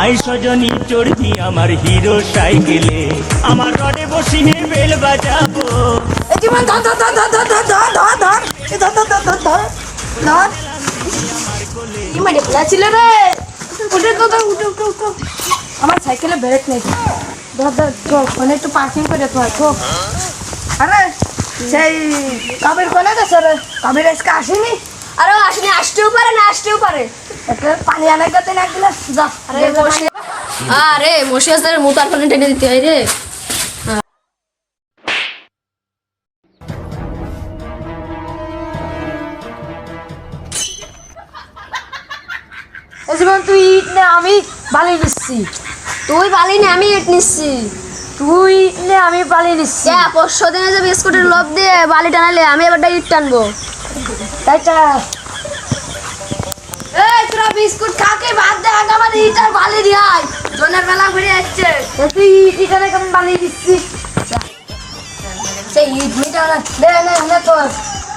I Sajani চড়বি আমার hero সাইকেলে, আমার রডে বসিয়ে বেল বাজাবো। এই জীবন ধর ধর ধর ধর ধর ধর ধর ধর এই ধর ধর ধর ধর ধর ধর কি মানে খোলা ছিল রে, উঠে তো ধর উঠে উঠে উঠে আমার সাইকেলে ব্রেক নেই, ধর ধর চল ফোনে একটু পার্কিং করে তো। আরে সেই কাবির কোনে গেছে রে, কাবির আজকে আসেনি? আরে আসেনি, আসতেও পারে না আসতেও পারে। একটা পানি আনার কাছে না গেলে যা। আরে মশি আছে মুতার ফোনে টেনে দিতে হয় রে। এই জীবন তুই ইট নে, আমি বালি নিচ্ছি। তুই বালি নে, আমি ইট নিচ্ছি। তুই ইট নে, আমি বালি নিচ্ছি। পরশু দিনে যে বিস্কুটের লোভ দিয়ে বালি টানালে, আমি এবারটা ইট টানবো। তাইটা এই তোরা বিস্কুট খাকে বাদ দে, আগে আমার ইট আর বালি দিয়ে আয়, জনের বেলা ঘুরে আসছে। তুই ইট ইটানে কেমন বালি দিচ্ছিস? সেই ইট মিটা দে নে নে তোর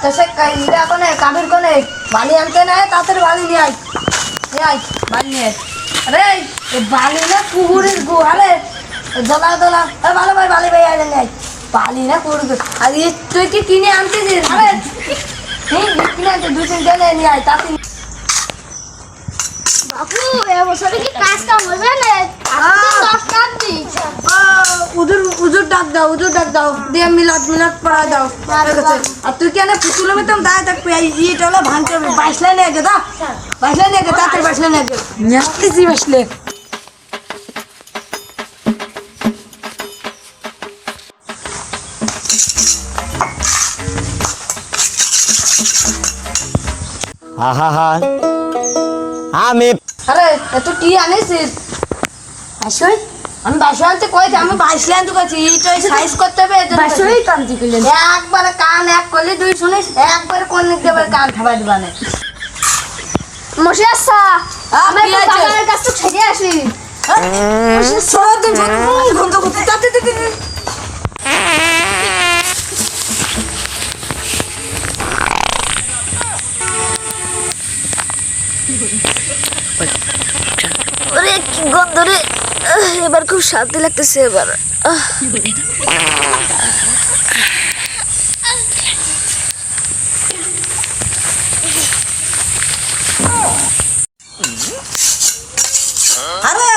তো সে ইটা কোনে কাবির কোনে বালি আনতে না, তাদের বালি নিয়ে আয়, নিয়ে আয় বালি নিয়ে। আরে এই বালি না পুকুরের গুহালে দোলা দোলা, ভালো ভাই বালি ভাই আয় নেই বালি না পুকুর। আর তুই কি কিনে আনতেছিস? আরে কিনে আনতে 2-3 জনে নিয়ে আয় তাতে। বাপু এবছরে কি কাজ কাম হবে না? দশ টাকা দি। উজুর ডাক দাও, উজুর ডাক দাও দিয়ে মিলাদ মিলাদ পড়া দাও। আর তুই কেন পুতুলের মতন দায় থাকবি? এই ইট হলো ভাঙতে হবে। বাইসলে নিয়ে গে দা, বাইসলে নিয়ে গে, তাড়াতাড়ি বাইসলে নিয়ে গে, আসতেছি বাইসলে। আহা আমি আরে এত কি আনিস? বাসই আমি বাসই আনতে কইছি, আমি বাইসলে আনতে কইছি। ইট ওই সাইজ করতে হবে, বাসই কান্তি কইলেন একবারে কান এক করলে দুই শুনিস, একবারে কোন দিক দিয়ে কান ঠাবাই দিবানে। মশি আসা, আমি বাগানের কাছ থেকে ছেড়ে আসি। সারাদিন ঘন্টা ঘুরতে যাতে দিতে। ওরে কি গন্ধ রে, এবার খুব শান্তি লাগতেছে এবার। আরে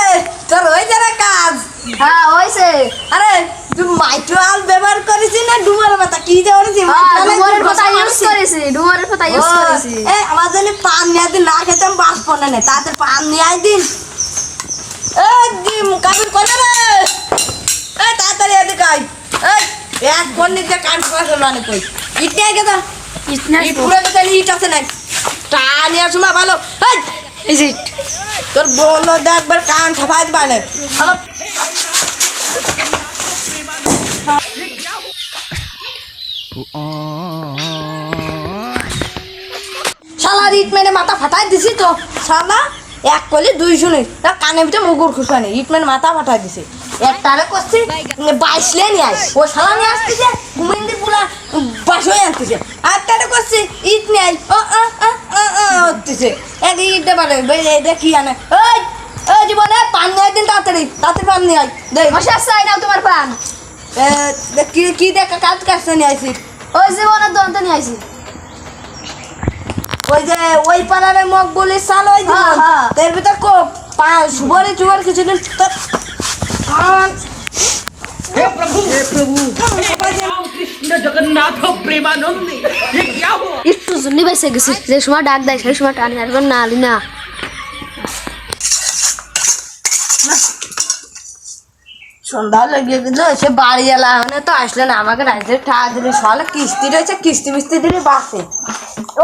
তোর ওই যারা কাজ। হ্যাঁ হয়েছে। আরে তুই মাইক্রোওয়েভ ব্যবহার করেছিস না ডুমারের পাতা? কি যে করেছিস? ডুমারের পাতা ইউজ করেছি, ডুমারের পাতা ইউজ করেছি। এই আমার জন্য পান নিয়ে দিন, না খেতাম বাঁচবো না, তাদের পান নিয়ে আই দিন। এই ডিম কাবির কোনে রে? এই তাড়াতাড়ি এদিকে আয়। এই এক ফোন নিতে কান ফাঁসল মানে কই ইট নিয়ে গেদা, ইট পুরো গেছে, ইট আছে না টা নিয়ে আসুমা ভালো। এই ইট তোর বললো একবার কান ঠাপাই দিবানে। শালা ইট মেনে মাথা ফাটাই দিছি তো, শালা এক কলি দুই শুনি কানের ভিতরে মুগুর খুশানি, ইট মেনে মাথা ফাটাই দিছি। একটারে করছি বাইসলে নিয়ে আয়, ও শালা নিয়ে আসতেছে কুমিন্দি পুরা বাস হয়ে আসতেছে। আরটারে করছি ইট নিয়ে আয়, হচ্ছে এক ইটটা পারে এটা কি আনে। ওই ওই জীবনে পান নিয়ে দিন, তাড়াতাড়ি তাড়াতাড়ি পান নিয়ে আয়। দেখ মশি আসা, নাও তোমার পান। কি কি দেখা কাজ কাজটা নিয়ে আসি। ওই জীবনের দন্ত নিয়ে আইছি। ওই যে ওই পাড়ারে মগ বলে চাল ওই হ্যাঁ, হ্যাঁ। এর ভিতর কো সুবরে চুবর কিছুদিন कृष्ण जगन्नाथ प्रेमानंद ये क्या हुआ? একটু জন্য বেঁচে গেছি, যে সময় ডাক দেয় সেই সময় টানি আসবেন না আলি না। সন্ধ্যা লেগে গেল, সে বাড়ি এলা মানে তো আসলে না, আমাকে রাইজের টাকা দিলে সকালে কিস্তি রয়েছে, কিস্তি মিস্তি দিলে বাসে।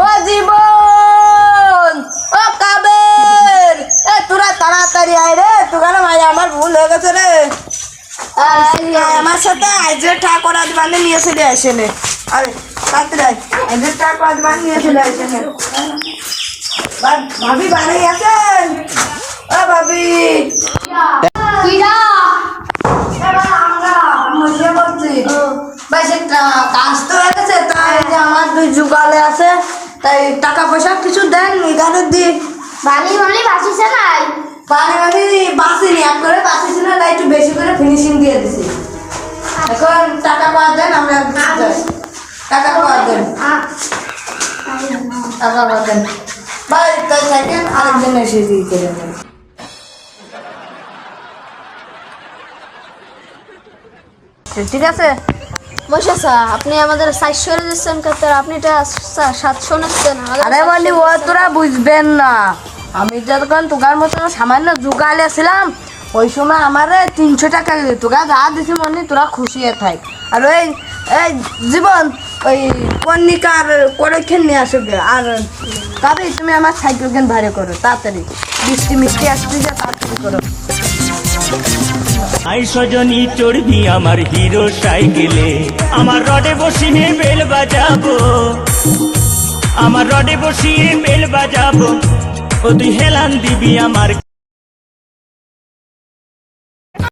ও জীবন, ও কাবের, এ তোরা তাড়াতাড়ি আয় রে, তোর ভাই আমার ভুল হয়ে গেছে রে। আমার সাথে আইজের টাকা করা দিবানে নিয়ে চলে আসে নে। আরে তাড়াতাড়ি আইজের টাকা করা দিবানে নিয়ে চলে আসে নে। ভাবি বাড়ি আছেন? ও ভাবি কিরা কাজ তো হয়ে গেছে, তাই যে আমার দুই যুগালে আছে, তাই টাকা পয়সা কিছু দেন গানের দিয়ে। বালি বালি বাসিছে নাই? পানি আমি বাঁচিনি এক করে বাঁচিছি না তাই একটু বেশি করে ফিনিশিং দিয়ে দিছি এখন টাকা পাওয়া দেন আমরা যাই। টাকা পাওয়া দেন টাকা পাওয়া দেন ভাই তাই থাকেন আরেকজন এসে দিয়ে করে দেন। ঠিক আছে মশা আপনি আমাদের 400 দিচ্ছেন কত আপনি এটা 700 নিচ্ছেন আরে বলি ও তোরা বুঝবেন না আমি যখন তোকার মতন সামান্য জোগালে ছিলাম ওই সময় আমার 300 টাকা দিত তোরা যা দিছি মনে তোরা খুশি থাক আর ওই এই জীবন ওই কন্যিকার করেক্ষণ নিয়ে আসবে আর তবে তুমি আমার সাইকেল কেন ভাড়ে করো তাড়াতাড়ি বৃষ্টি মিষ্টি আসতে যা তাড়াতাড়ি করো। আই সজনী চড়বি আমার হিরো সাইকেলে আমার রডে বসিয়ে বেল বাজাবো আমার রডে বসিয়ে বেল বাজাবো ও তুই হেলান দিবি আমার